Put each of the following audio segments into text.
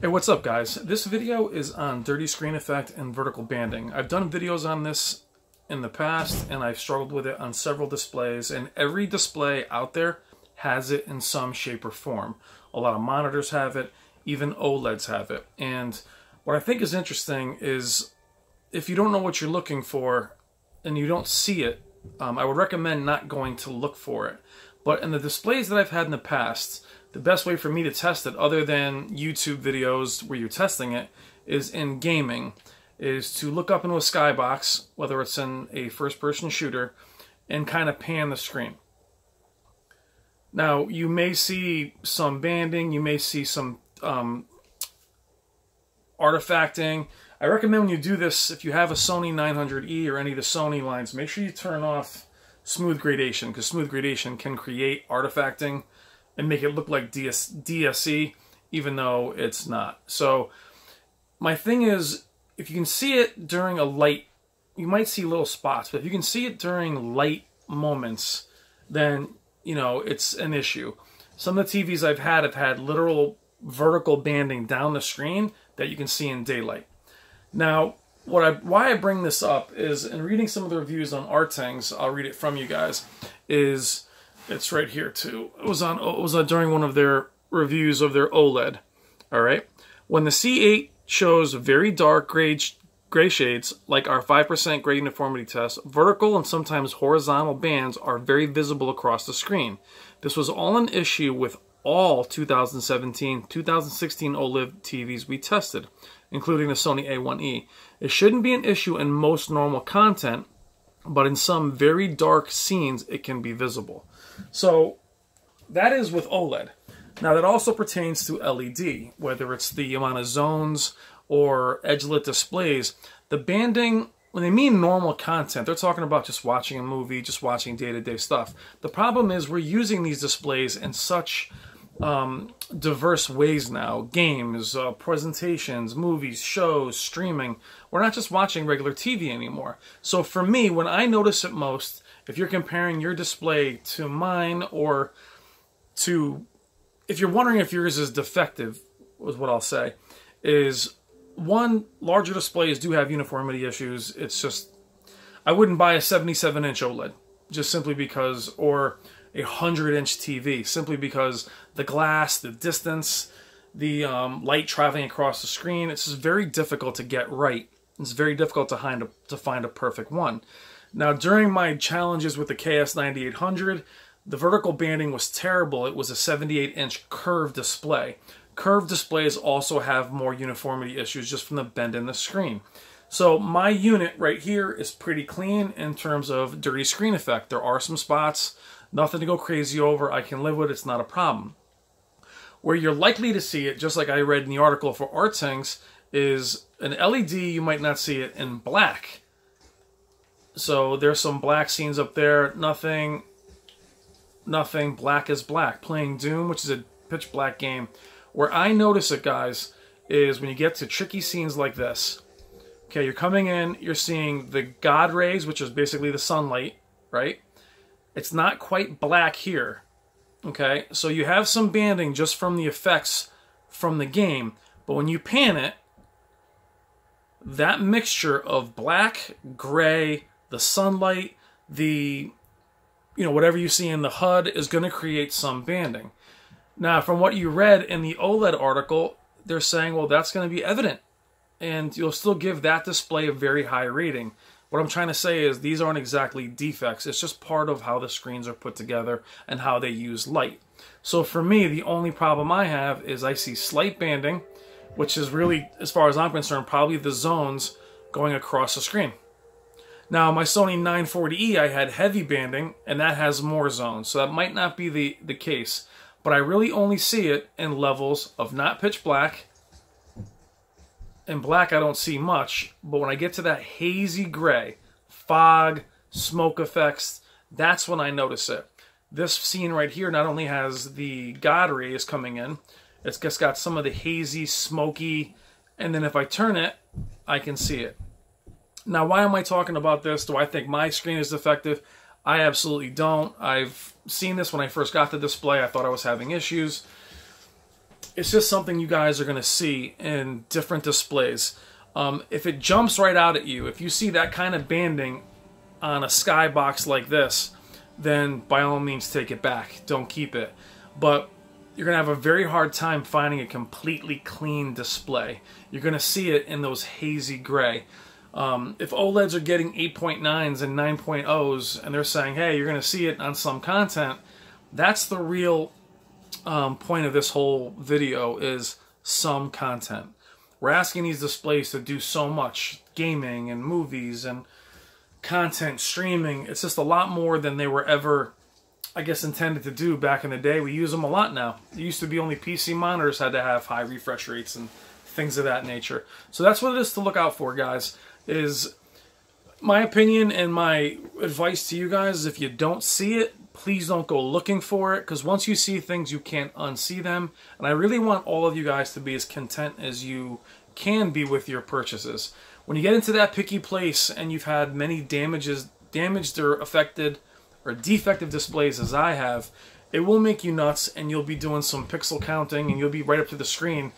Hey, what's up guys? This video is on dirty screen effect and vertical banding. I've done videos on this in the past and I've struggled with it on several displays, and every display out there has it in some shape or form. A lot of monitors have it, even OLEDs have it. And what I think is interesting is if you don't know what you're looking for and you don't see it, I would recommend not going to look for it. But in the displays that I've had in the past, the best way for me to test it, other than YouTube videos where you're testing it, is in gaming, is to look up into a skybox, whether it's in a first-person shooter, and kind of pan the screen. Now, you may see some banding, you may see some artifacting. I recommend when you do this, if you have a Sony 900E or any of the Sony lines, make sure you turn off smooth gradation, because smooth gradation can create artifacting and make it look like DSE, even though it's not. So my thing is, if you can see it during a light, you might see little spots, but if you can see it during light moments, then, you know, it's an issue. Some of the TVs I've had literal vertical banding down the screen that you can see in daylight. Now, why I bring this up is, in reading some of the reviews on ARTTINGS, I'll read it from you guys, is, it's right here too. It was during one of their reviews of their OLED. All right. When the C8 shows very dark gray shades, like our 5% gray uniformity test, vertical and sometimes horizontal bands are very visible across the screen. This was all an issue with all 2017, 2016 OLED TVs we tested, including the Sony A1E. It shouldn't be an issue in most normal content, but in some very dark scenes, it can be visible. So that is with OLED. Now that also pertains to LED, whether it's the amount of zones or edge-lit displays. The banding, when they mean normal content, they're talking about just watching a movie, just watching day-to-day stuff. The problem is we're using these displays in such diverse ways now. Games, presentations, movies, shows, streaming. We're not just watching regular TV anymore. So for me, when I notice it most, if you're comparing your display to mine, or to, if you're wondering if yours is defective, is what I'll say, is one, larger displays do have uniformity issues. It's just, I wouldn't buy a 77-inch OLED, just simply because, or a 100-inch TV, simply because the glass, the distance, the light traveling across the screen, it's just very difficult to get right. It's very difficult to find a perfect one. Now, during my challenges with the KS9800, the vertical banding was terrible. It was a 78-inch curved display. Curved displays also have more uniformity issues just from the bend in the screen. So my unit right here is pretty clean in terms of dirty screen effect. There are some spots, nothing to go crazy over. I can live with it. It's not a problem. Where you're likely to see it, just like I read in the article for ARTTINGS, is an LED, you might not see it in black. So there's some black scenes up there. Nothing black is black. Playing Doom, which is a pitch black game. Where I notice it, guys, is when you get to tricky scenes like this. Okay, you're coming in, you're seeing the God rays, which is basically the sunlight, right? It's not quite black here. Okay, so you have some banding just from the effects from the game. But when you pan it, that mixture of black, gray, the sunlight, the, you know, whatever you see in the HUD is going to create some banding. Now, from what you read in the OLED article, they're saying, well, that's going to be evident, and you'll still give that display a very high rating. What I'm trying to say is these aren't exactly defects. It's just part of how the screens are put together and how they use light. So for me, the only problem I have is I see slight banding, which is really, as far as I'm concerned, probably the zones going across the screen. Now, my Sony 940E, I had heavy banding, and that has more zones, so that might not be the case. But I really only see it in levels of not pitch black. In black, I don't see much, but when I get to that hazy gray, fog, smoke effects, that's when I notice it. This scene right here not only has the God rays coming in, it's just got some of the hazy, smoky, and then if I turn it, I can see it. Now, why am I talking about this? Do I think my screen is defective? I absolutely don't. I've seen this when I first got the display. I thought I was having issues. it's just something you guys are going to see in different displays. If it jumps right out at you, if you see that kind of banding on a skybox like this, then by all means take it back. Don't keep it. But you're going to have a very hard time finding a completely clean display. You're going to see it in those hazy gray. If OLEDs are getting 8.9s and 9.0s and they're saying, hey, you're going to see it on some content, that's the real point of this whole video, is some content. We're asking these displays to do so much. Gaming and movies and content, streaming. It's just a lot more than they were ever, I guess, intended to do back in the day. We use them a lot now. It used to be only PC monitors had to have high refresh rates and things of that nature. So that's what it is to look out for, guys. Is my opinion and my advice to you guys is, if you don't see it, please don't go looking for it, because once you see things, you can't unsee them. And I really want all of you guys to be as content as you can be with your purchases. When you get into that picky place and you've had many damaged or affected or defective displays as I have, it will make you nuts, and you'll be doing some pixel counting, and you'll be right up to the screen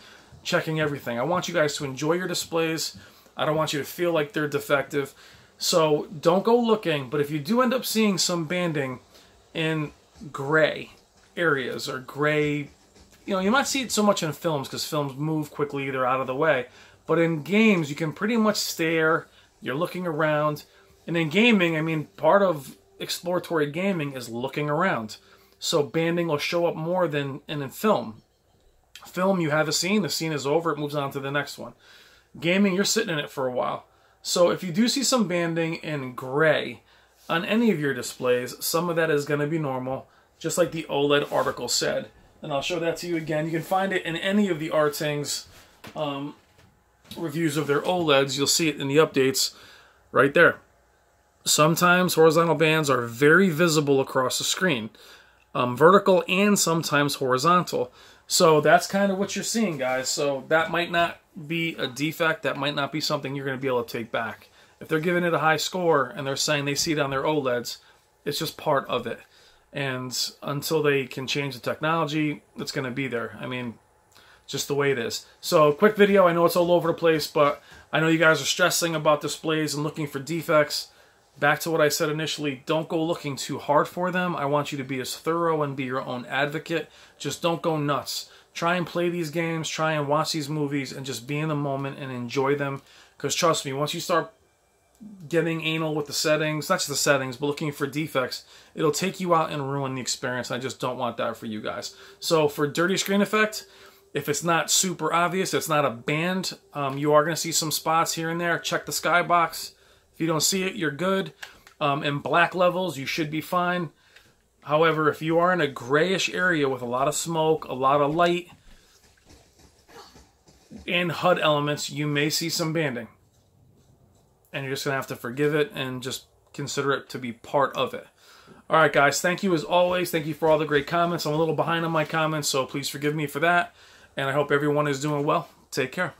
checking everything. I want you guys to enjoy your displays. I don't want you to feel like they're defective. So don't go looking, but if you do end up seeing some banding in gray areas or gray, you might see it so much in films because films move quickly, they're out of the way. But in games, you can pretty much stare, you're looking around. And in gaming, I mean, part of exploratory gaming is looking around. So banding will show up more than in film. Film, you have a scene, the scene is over, it moves on to the next one. Gaming, you're sitting in it for a while. So if you do see some banding in gray on any of your displays, some of that is going to be normal, just like the OLED article said. And I'll show that to you again. You can find it in any of the Artings reviews of their OLEDs. You'll see it in the updates right there. Sometimes horizontal bands are very visible across the screen. Vertical and sometimes horizontal. So that's kind of what you're seeing, guys. So that might not be a defect. That might not be something you're going to be able to take back. If they're giving it a high score and they're saying they see it on their OLEDs, it's just part of it. And until they can change the technology, it's going to be there. I mean, just the way it is. So, quick video. I know it's all over the place, but I know you guys are stressing about displays and looking for defects. Back to what I said initially, don't go looking too hard for them. I want you to be as thorough and be your own advocate. Just don't go nuts. Try and play these games, try and watch these movies, and just be in the moment and enjoy them. Because trust me, once you start getting anal with the settings, not just the settings, but looking for defects, it'll take you out and ruin the experience. I just don't want that for you guys. So for dirty screen effect, if it's not super obvious, it's not a band, you are going to see some spots here and there. Check the skybox. If you don't see it, you're good. In black levels, you should be fine. However, if you are in a grayish area with a lot of smoke, a lot of light, and HUD elements, you may see some banding. And you're just going to have to forgive it and just consider it to be part of it. Alright guys, thank you as always. Thank you for all the great comments. I'm a little behind on my comments, so please forgive me for that. And I hope everyone is doing well. Take care.